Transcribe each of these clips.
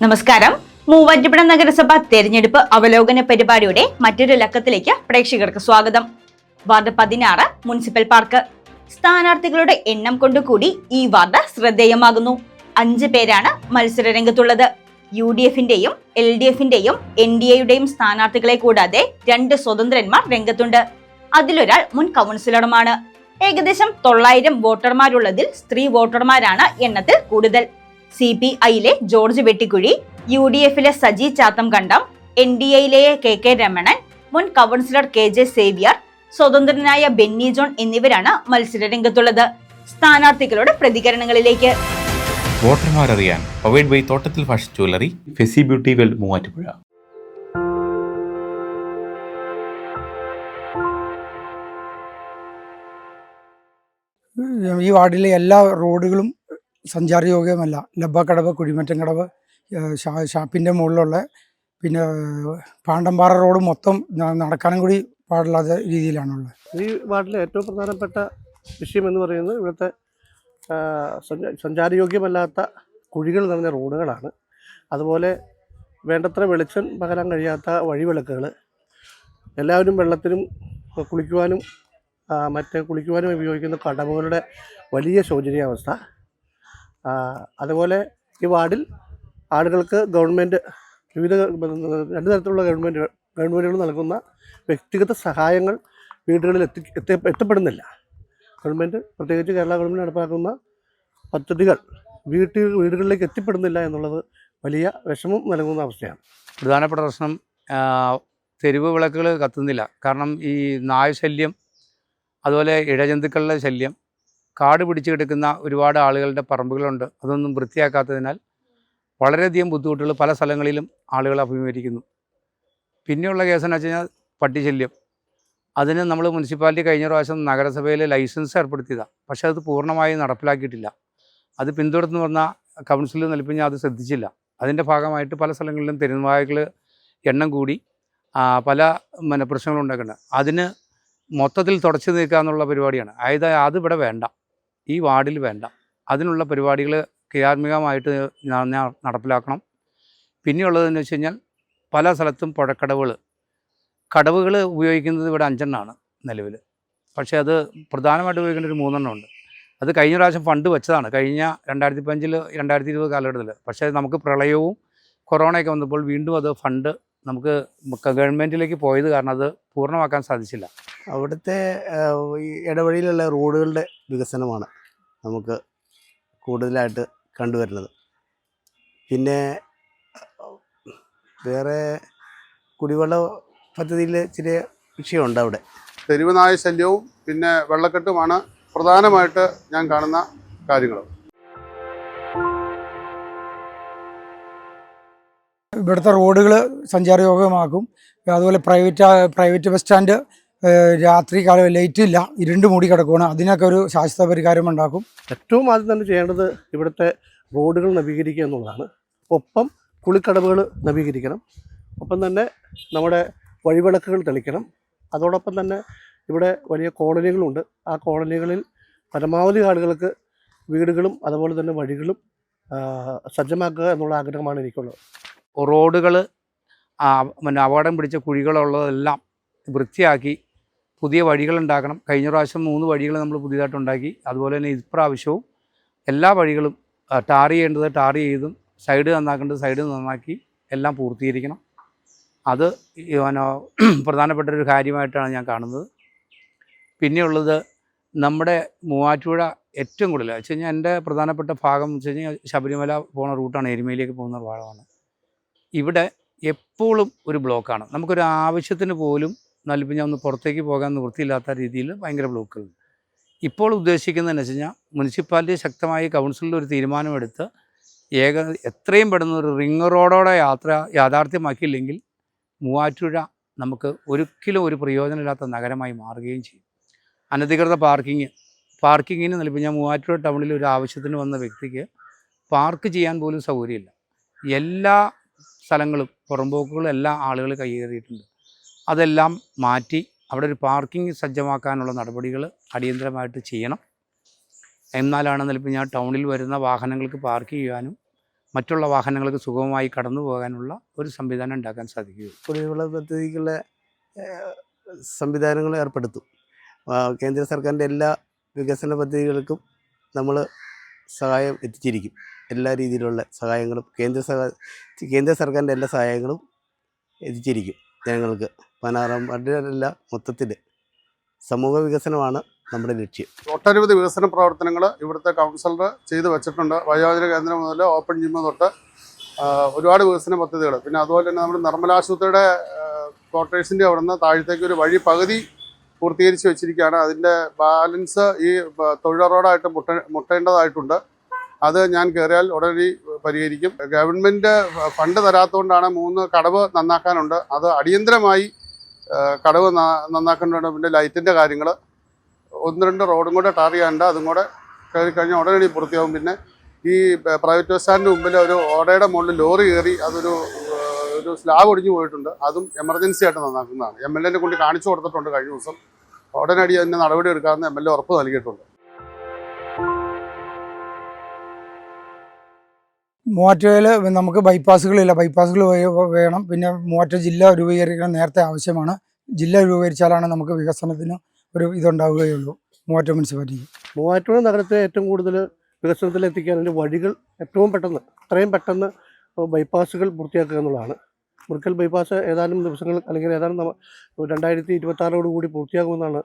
നമസ്കാരം. മൂവാറ്റുപുഴ നഗരസഭ തെരഞ്ഞെടുപ്പ് അവലോകന പരിപാടിയുടെ മറ്റൊരു ലക്കത്തിലേക്ക് പ്രേക്ഷകർക്ക് സ്വാഗതം. Ward 16 municipal park. സ്ഥാനാർത്ഥികളുടെ എണ്ണം കൊണ്ടുകൂടി ഈ വാർഡ് ശ്രദ്ധേയമാകുന്നു. 5 പേരാണ് മത്സര രംഗത്തുള്ളത്. UDFന്റെയും LDFന്റെയും NDAയുടെയും സ്ഥാനാർത്ഥികളെ കൂടാതെ 2 സ്വതന്ത്രന്മാർ രംഗത്തുണ്ട്. അതിലൊരാൾ മുൻ കൗൺസിലറുമാണ്. ഏകദേശം 900 വോട്ടർമാരുള്ളതിൽ സ്ത്രീ വോട്ടർമാരാണ് എണ്ണത്തിൽ കൂടുതൽ. CPIയിലെ ജോർജ് വെട്ടിക്കുഴി, UDFിലെ സജി ചാത്തംകണ്ടം, NDAയിലെ KK രമണൻ, മുൻ കൗൺസിലർ KJ സേവ്യർ, സ്വതന്ത്രനായ ബെന്നി ജോൺ എന്നിവരാണ് മത്സര രംഗത്തുള്ളത്. സ്ഥാനാർത്ഥികളുടെ പ്രതികരണങ്ങളിലേക്ക്. വോട്ടർമാരറിയാൻ powered by Thottathil fashion jewellery, Fessy beauty world Muvattupuzha. ഈ വാർഡിലെ എല്ലാ റോഡുകളും സഞ്ചാരയോഗ്യമല്ല. ലബ്ബക്കടവ്, കുഴിമറ്റം കടവ്, ഷാപ്പിൻ്റെ മുകളിലുള്ള പിന്നെ പാണ്ടമ്പാറ റോഡ് മൊത്തം നടക്കാനും കൂടി പാടില്ലാത്ത രീതിയിലാണുള്ളത്. ഈ വാർഡിലെ ഏറ്റവും പ്രധാനപ്പെട്ട വിഷയം എന്ന് പറയുന്നത് ഇവിടുത്തെ സഞ്ചാരയോഗ്യമല്ലാത്ത കുഴികൾ നിറഞ്ഞ റോഡുകളാണ്. അതുപോലെ വേണ്ടത്ര വെളിച്ചം പകരാൻ കഴിയാത്ത വഴിവിളക്കുകൾ, എല്ലാവരും വെള്ളത്തിനും കുളിക്കുവാനും കുളിക്കുവാനും ഉപയോഗിക്കുന്ന കടവുകളുടെ വലിയ ശോചനീയാവസ്ഥ. അതുപോലെ ഈ വാർഡിൽ ആളുകൾക്ക് ഗവൺമെൻറ് വിവിധ 2 തരത്തിലുള്ള ഗവൺമെൻറ്റുകൾ നൽകുന്ന വ്യക്തിഗത സഹായങ്ങൾ വീടുകളിൽ എത്തപ്പെടുന്നില്ല. ഗവൺമെൻറ്, പ്രത്യേകിച്ച് കേരള ഗവൺമെൻറ് നടപ്പാക്കുന്ന പദ്ധതികൾ വീടുകളിലേക്ക് എത്തിപ്പെടുന്നില്ല എന്നുള്ളത് വലിയ വിഷമം നൽകുന്ന അവസ്ഥയാണ്. പ്രധാനപ്പെട്ട പ്രശ്നം തെരുവ് വിളക്കുകൾ കത്തുന്നില്ല. കാരണം ഈ നായശല്യം, അതുപോലെ ഇഴജന്തുക്കളുടെ ശല്യം, കാട് പിടിച്ച് കിടക്കുന്ന ഒരുപാട് ആളുകളുടെ പറമ്പുകളുണ്ട്. അതൊന്നും വൃത്തിയാക്കാത്തതിനാൽ വളരെയധികം ബുദ്ധിമുട്ടുകൾ പല സ്ഥലങ്ങളിലും ആളുകൾ അഭിമുഖീകരിക്കുന്നു. പിന്നെയുള്ള കേസെന്ന് വെച്ച് കഴിഞ്ഞാൽ പട്ടിശല്യം. അതിന് നമ്മൾ മുനിസിപ്പാലിറ്റി കഴിഞ്ഞ പ്രാവശ്യം നഗരസഭയിൽ ലൈസൻസ് ഏർപ്പെടുത്തിയതാണ്. പക്ഷേ അത് പൂർണ്ണമായും നടപ്പിലാക്കിയിട്ടില്ല. അത് പിന്തുടർന്ന് വന്ന കൗൺസിൽ നൽപ്പിഞ്ഞാൽ അത് ശ്രദ്ധിച്ചില്ല. അതിൻ്റെ ഭാഗമായിട്ട് പല സ്ഥലങ്ങളിലും തെരുവുനായകൾ എണ്ണം കൂടി പല പ്രശ്നങ്ങളുണ്ടാക്കുന്നുണ്ട്. അതിന് മൊത്തത്തിൽ തുടച്ചു നീക്കുക എന്നുള്ള പരിപാടിയാണ്. അതായത് അതിവിടെ വേണ്ട, ഈ വാർഡിൽ വേണ്ട. അതിനുള്ള പരിപാടികൾ ക്രിയാത്മകമായിട്ട് നടപ്പിലാക്കണം. പിന്നെയുള്ളതെന്ന് വെച്ച് കഴിഞ്ഞാൽ പല സ്ഥലത്തും കടവുകൾ ഉപയോഗിക്കുന്നത് ഇവിടെ 5 എണ്ണമാണ് നിലവിൽ. പക്ഷേ അത് പ്രധാനമായിട്ട് ഉപയോഗിക്കേണ്ട ഒരു 3 എണ്ണം ഉണ്ട്. അത് കഴിഞ്ഞ പ്രാവശ്യം ഫണ്ട് വെച്ചതാണ്, കഴിഞ്ഞ 2015 2020 കാലഘട്ടത്തിൽ. പക്ഷേ നമുക്ക് പ്രളയവും കൊറോണയൊക്കെ വന്നപ്പോൾ വീണ്ടും അത് ഫണ്ട് നമുക്ക് ഗവൺമെൻറ്റിലേക്ക് പോയത് കാരണം അത് പൂർണ്ണമാക്കാൻ സാധിച്ചില്ല. അവിടുത്തെ ഈ ഇടവഴിയിലുള്ള റോഡുകളുടെ വികസനമാണ് നമുക്ക് കൂടുതലായിട്ട് കണ്ടുവരുന്നത്. പിന്നെ വേറെ കുടിവെള്ള പദ്ധതിയിൽ ചെറിയ വിഷയമുണ്ട്. അവിടെ തെരുവുനായ ശല്യവും പിന്നെ വെള്ളക്കെട്ടുമാണ് പ്രധാനമായിട്ട് ഞാൻ കാണുന്ന കാര്യങ്ങൾ. ഇവിടുത്തെ റോഡുകൾ സഞ്ചാരയോഗ്യമാക്കും. അതുപോലെ പ്രൈവറ്റ് ബസ് സ്റ്റാൻഡ് രാത്രി കാലം ലൈറ്റ് ഇല്ല, ഇരുണ്ട് മൂടി കിടക്കുകയാണ്. അതിനൊക്കെ ഒരു ശാശ്വത പരിഹാരം ഉണ്ടാക്കും. ഏറ്റവും ആദ്യം തന്നെ ചെയ്യേണ്ടത് ഇവിടുത്തെ റോഡുകൾ നവീകരിക്കുക എന്നുള്ളതാണ്. ഒപ്പം കുളിക്കടവുകൾ നവീകരിക്കണം. ഒപ്പം തന്നെ നമ്മുടെ വഴിവിളക്കുകൾ തെളിക്കണം. അതോടൊപ്പം തന്നെ ഇവിടെ വലിയ കോളനികളുണ്ട്. ആ കോളനികളിൽ പരമാവധി ആളുകൾക്ക് വീടുകളും അതുപോലെ തന്നെ വഴികളും സജ്ജമാക്കുക എന്നുള്ള ആഗ്രഹമാണ് എനിക്കുള്ളത്. റോഡുകൾ അപകടം പിടിച്ച കുഴികളുള്ളതെല്ലാം വൃത്തിയാക്കി പുതിയ വഴികളുണ്ടാക്കണം. കഴിഞ്ഞ പ്രാവശ്യം 3 വഴികൾ നമ്മൾ പുതിയതായിട്ടുണ്ടാക്കി. അതുപോലെ തന്നെ ഇപ്രാവശ്യവും എല്ലാ വഴികളും ടാർ ചെയ്യേണ്ടത് ടാർ ചെയ്തും സൈഡ് നന്നാക്കേണ്ടത് സൈഡ് നന്നാക്കി എല്ലാം പൂർത്തീകരിക്കണം. അത് പ്രധാനപ്പെട്ട ഒരു കാര്യമായിട്ടാണ് ഞാൻ കാണുന്നത്. പിന്നെയുള്ളത് നമ്മുടെ മൂവാറ്റുപുഴ ഏറ്റവും കൂടുതൽ വെച്ച് കഴിഞ്ഞാൽ എൻ്റെ പ്രധാനപ്പെട്ട ഭാഗം എന്ന് വെച്ച് കഴിഞ്ഞാൽ ശബരിമല പോകുന്ന റൂട്ടാണ്, എരുമേലിലേക്ക് പോകുന്ന ഭാഗമാണ്. ഇവിടെ എപ്പോഴും ഒരു ബ്ലോക്കാണ്. നമുക്കൊരു ആവശ്യത്തിന് പോലും നൽകുമ്പോൾ ഒന്ന് പുറത്തേക്ക് പോകാൻ നിവൃത്തിയില്ലാത്ത രീതിയിൽ ഭയങ്കര ബ്ലോക്കുകൾ. ഇപ്പോൾ ഉദ്ദേശിക്കുന്നതെന്ന് വെച്ച് കഴിഞ്ഞാൽ മുനിസിപ്പാലിറ്റി ശക്തമായി കൗൺസിലിൽ ഒരു തീരുമാനമെടുത്ത് എത്രയും പെടുന്ന ഒരു റിംഗ് റോഡോടെ യാഥാർത്ഥ്യമാക്കിയില്ലെങ്കിൽ മൂവാറ്റുപുഴ നമുക്ക് ഒരിക്കലും ഒരു പ്രയോജനമില്ലാത്ത നഗരമായി മാറുകയും ചെയ്യും. അനധികൃത പാർക്കിങ്ങിന് നൽകുമ്പോൾ ഞാൻ മൂവാറ്റുപുഴ ടൗണിൽ ഒരു ആവശ്യത്തിന് വന്ന വ്യക്തിക്ക് പാർക്ക് ചെയ്യാൻ പോലും സൗകര്യമില്ല. എല്ലാ സ്ഥലങ്ങളും പുറമ്പോക്കുകളും എല്ലാം ആളുകൾ കൈയേറിയിട്ടുണ്ട്. അതെല്ലാം മാറ്റി അവിടെ ഒരു പാർക്കിംഗ് സജ്ജമാക്കാനുള്ള നടപടികൾ അടിയന്തരമായിട്ട് ചെയ്യണം. എന്നാലാണ് ചിലപ്പോൾ ഞാൻ ടൗണിൽ വരുന്ന വാഹനങ്ങൾക്ക് പാർക്ക് ചെയ്യാനും മറ്റുള്ള വാഹനങ്ങൾക്ക് സുഗമമായി കടന്നു പോകാനുള്ള ഒരു സംവിധാനം ഉണ്ടാക്കാൻ സാധിക്കുക. കുടിവെള്ള പദ്ധതിക്കുള്ള സംവിധാനങ്ങൾ ഏർപ്പെടുത്തും. കേന്ദ്ര സർക്കാരിൻ്റെ എല്ലാ വികസന പദ്ധതികൾക്കും നമ്മൾ സഹായം എത്തിച്ചിരിക്കും. എല്ലാ രീതിയിലുള്ള സഹായങ്ങളും കേന്ദ്ര സർക്കാരിൻ്റെ എല്ലാ സഹായങ്ങളും എത്തിച്ചിരിക്കും ജനങ്ങൾക്ക്. 16-ാം വാർഡിലല്ല, മൊത്തത്തിൽ സമൂഹ വികസനമാണ് നമ്മുടെ ലക്ഷ്യം. ഒട്ടനവധി വികസന പ്രവർത്തനങ്ങൾ ഇവിടുത്തെ കൗൺസിലർ ചെയ്തു വെച്ചിട്ടുണ്ട്. വയോജന കേന്ദ്രം മുതൽ ഓപ്പൺ ജിമ്മ് തൊട്ട് ഒരുപാട് വികസന പദ്ധതികൾ. പിന്നെ അതുപോലെ തന്നെ നമ്മുടെ നിർമ്മലാശുപത്രിയുടെ ക്വാർട്ടേഴ്സിൻ്റെ അവിടെ നിന്ന് താഴത്തേക്ക് ഒരു വഴി പകുതി പൂർത്തീകരിച്ച് വെച്ചിരിക്കുകയാണ്. അതിൻ്റെ ബാലൻസ് ഈ തൊഴിൽ റോഡായിട്ട് മുട്ടേണ്ടതായിട്ടുണ്ട്. അത് ഞാൻ കയറിയാൽ ഉടനടി പരിഹരിക്കും. ഗവൺമെൻറ് ഫണ്ട് തരാത്തതുകൊണ്ടാണ് 3 കടവ് നന്നാക്കാനുണ്ട്. അത് അടിയന്തരമായി കടവ് നന്നാക്കേണ്ടതുണ്ട്. പിന്നെ ലൈറ്റിൻ്റെ കാര്യങ്ങൾ 1-2 റോഡും കൂടെ ടാർ ചെയ്യാനുണ്ട്. അതും കൂടെ കയറി കഴിഞ്ഞാൽ ഉടനടി പൂർത്തിയാവും. പിന്നെ ഈ പ്രൈവറ്റ് ബസ് സ്റ്റാൻഡിന് മുമ്പിൽ ഒരു ഓടയുടെ മുകളിൽ ലോറി കയറി അതൊരു സ്ലാബ് ഒടിഞ്ഞു പോയിട്ടുണ്ട്. അതും എമർജൻസി ആയിട്ട് നന്നാക്കുന്നതാണ്. MLA കൊണ്ട് കാണിച്ചു കൊടുത്തിട്ടുണ്ട് കഴിഞ്ഞ ദിവസം. ഉടനടി അതിൻ്റെ നടപടി എടുക്കാമെന്ന് MLA ഉറപ്പ് നൽകിയിട്ടുണ്ട്. മൂവാറ്റുപുഴയിൽ നമുക്ക് ബൈപ്പാസുകളില്ല, ബൈപ്പാസുകൾ വേണം. പിന്നെ മൂവാറ്റുപുഴ ജില്ല രൂപീകരിക്കാൻ നേരത്തെ ആവശ്യമാണ്. ജില്ല രൂപീകരിച്ചാലാണ് നമുക്ക് വികസനത്തിന് ഒരു ഇതുണ്ടാവുകയുള്ളൂ മൂവാറ്റുപുഴ മുനിസിപ്പാലിറ്റിക്ക്. മൂവാറ്റുപുഴ നഗരത്തെ ഏറ്റവും കൂടുതൽ വികസനത്തിലെത്തിക്കാൻ അതിൻ്റെ വഴികൾ എത്രയും പെട്ടെന്ന് ബൈപ്പാസുകൾ പൂർത്തിയാക്കുക എന്നുള്ളതാണ്. മുറിക്കൽ ബൈപ്പാസ് ഏതാനും ദിവസങ്ങൾ അല്ലെങ്കിൽ ഏതാനും 2026 കൂടി പൂർത്തിയാകുമെന്നാണ്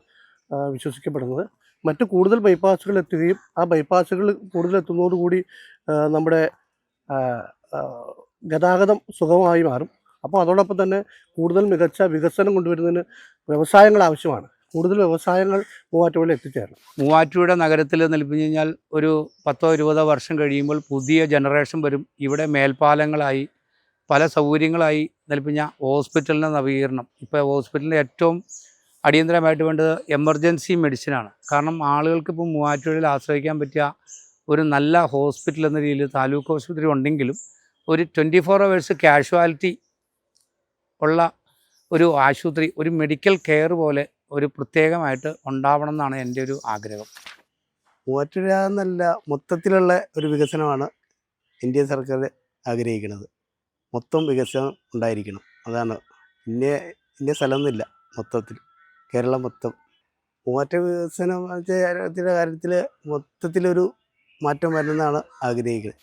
വിശ്വസിക്കപ്പെടുന്നത്. മറ്റ് കൂടുതൽ ബൈപ്പാസുകൾ എത്തുകയും ആ ബൈപ്പാസുകൾ കൂടുതൽ എത്തുന്നതോടുകൂടി നമ്മുടെ ഗതാഗതം സുഗമമായി മാറും. അപ്പോൾ അതോടൊപ്പം തന്നെ കൂടുതൽ മികച്ച വികസനം കൊണ്ടുവരുന്നതിന് വ്യവസായങ്ങൾ ആവശ്യമാണ്. കൂടുതൽ വ്യവസായങ്ങൾ മൂവാറ്റുപുഴയിൽ എത്തിച്ചേരണം. മൂവാറ്റുപുഴ നഗരത്തിൽ നിൽപ്പു കഴിഞ്ഞാൽ ഒരു 10-20 വർഷം കഴിയുമ്പോൾ പുതിയ ജനറേഷൻ വരും. ഇവിടെ മേൽപ്പാലങ്ങളായി പല സൗകര്യങ്ങളായി നിൽപ്പിഞ്ഞ ഹോസ്പിറ്റലിൻ്റെ നവീകരണം. ഇപ്പോൾ ഹോസ്പിറ്റലിൻ്റെ ഏറ്റവും അടിയന്തരമായിട്ട് വേണ്ടത് എമർജൻസി മെഡിസിനാണ്. കാരണം ആളുകൾക്ക് ഇപ്പോൾ മൂവാറ്റുപുഴയിൽ ആശ്രയിക്കാൻ പറ്റിയ ഒരു നല്ല ഹോസ്പിറ്റൽ എന്ന രീതിയിൽ താലൂക്ക് ആശുപത്രി ഉണ്ടെങ്കിലും ഒരു 24 hours കാഷ്വാലിറ്റി ഉള്ള ഒരു ആശുപത്രി, ഒരു മെഡിക്കൽ കെയർ പോലെ ഒരു പ്രത്യേകമായിട്ട് ഉണ്ടാവണം എന്നാണ് എൻ്റെ ഒരു ആഗ്രഹം. മൂവാറ്റുപുഴ എന്നല്ല, മൊത്തത്തിലുള്ള ഒരു വികസനമാണ് ഇന്ത്യ സർക്കാർ ആഗ്രഹിക്കുന്നത്. മൊത്തം വികസനം ഉണ്ടായിരിക്കണം. അതാണ് ഇന്ന സ്ഥലമൊന്നുമില്ല, മൊത്തത്തിൽ കേരളം മൊത്തം. മൂവാറ്റുപുഴ വികസനത്തിൻ്റെ കാര്യത്തിൽ മൊത്തത്തിലൊരു മാറ്റം വരുന്നതാണ് ആഗ്രഹിക്കുന്നത്.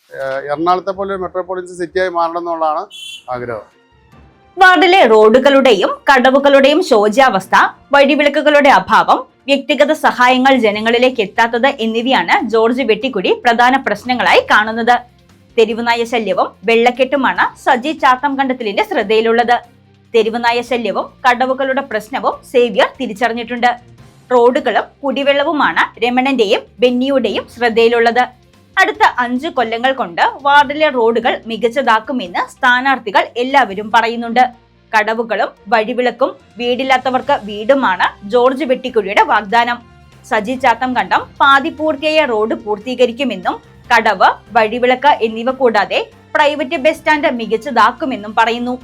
എറണാകുളത്തെ പോലെ ഒരു മെട്രോപൊളിറ്റൻ സിറ്റിയായി മാറണം എന്നുള്ളതാണ് ആഗ്രഹം. വാർഡിലെ റോഡുകളുടെയും കടവുകളുടെയും ശോച്യാവസ്ഥ, വഴിവിളക്കുകളുടെ അഭാവം, വ്യക്തിഗത സഹായങ്ങൾ ജനങ്ങളിലേക്ക് എത്താത്തത് എന്നിവയാണ് ജോർജ് വെട്ടിക്കുടി പ്രധാന പ്രശ്നങ്ങളായി കാണുന്നത്. തെരുവുനായ ശല്യവും വെള്ളക്കെട്ടുമാണ് സജി ചാത്തംകണ്ടത്തിലിന്റെ ശ്രദ്ധയിലുള്ളത്. തെരുവുനായ ശല്യവും കടവുകളുടെ പ്രശ്നവും സേവ്യർ തിരിച്ചറിഞ്ഞിട്ടുണ്ട്. റോഡുകളും കുടിവെള്ളവുമാണ് രമണന്റെയും ബെന്നിയുടെയും ശ്രദ്ധയിലുള്ളത്. അടുത്ത 5 കൊല്ലങ്ങൾ കൊണ്ട് വാർഡിലെ റോഡുകൾ മികച്ചതാക്കുമെന്ന് സ്ഥാനാർത്ഥികൾ എല്ലാവരും പറയുന്നുണ്ട്. കടവുകളും വഴിവിളക്കും വീടില്ലാത്തവർക്ക് വീടുമാണ് ജോർജ് വെട്ടിക്കുഴിയുടെ വാഗ്ദാനം. സജി ചാത്തംകണ്ടം പാതി പൂർത്തിയായ റോഡ് പൂർത്തീകരിക്കുമെന്നും കടവ്, വഴിവിളക്ക് എന്നിവ കൂടാതെ പ്രൈവറ്റ് ബസ് സ്റ്റാൻഡ് മികച്ചതാക്കുമെന്നും പറയുന്നു.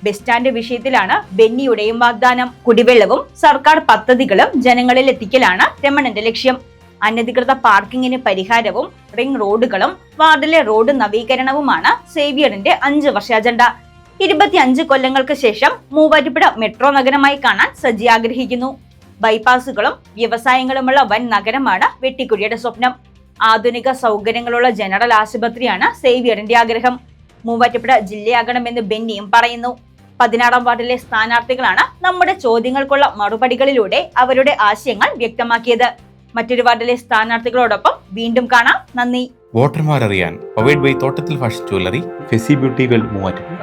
ബസ് സ്റ്റാൻഡ് വിഷയത്തിലാണ് ബെന്നിയുടെയും വാഗ്ദാനം. കുടിവെള്ളവും സർക്കാർ പദ്ധതികളും ജനങ്ങളിൽ എത്തിക്കലാണ് രമണന്റെ ലക്ഷ്യം. അനധികൃത പാർക്കിങ്ങിന് പരിഹാരവും റിംഗ് റോഡുകളും വാർഡിലെ റോഡ് നവീകരണവുമാണ് സേവ്യറിന്റെ 5 വർഷ അജണ്ട. 25 കൊല്ലങ്ങൾക്ക് ശേഷം മൂവാറ്റുപുഴ മെട്രോ നഗരമായി കാണാൻ സജി ആഗ്രഹിക്കുന്നു. ബൈപ്പാസുകളും വ്യവസായങ്ങളുമുള്ള വൻ നഗരമാണ് വെട്ടിക്കുഴിയുടെ സ്വപ്നം. ആധുനിക സൗകര്യങ്ങളുള്ള ജനറൽ ആശുപത്രിയാണ് സേവ്യറിന്റെ ആഗ്രഹം. മൂവാറ്റുപുഴ ജില്ലയാകണമെന്ന് ബെന്നിയും പറയുന്നു. 16-ാം വാർഡിലെ സ്ഥാനാർത്ഥികളാണ് നമ്മുടെ ചോദ്യങ്ങൾക്കുള്ള മറുപടികളിലൂടെ അവരുടെ ആശയങ്ങൾ വ്യക്തമാക്കിയത്. മറ്റൊരു വാർഡിലെ സ്ഥാനാർത്ഥികളോടൊപ്പം വീണ്ടും കാണാം. നന്ദി. വോട്ടർമാരറിയാൻ powered by Thottathil fashion jewellery, Fessy beauty world Muvattupuzha.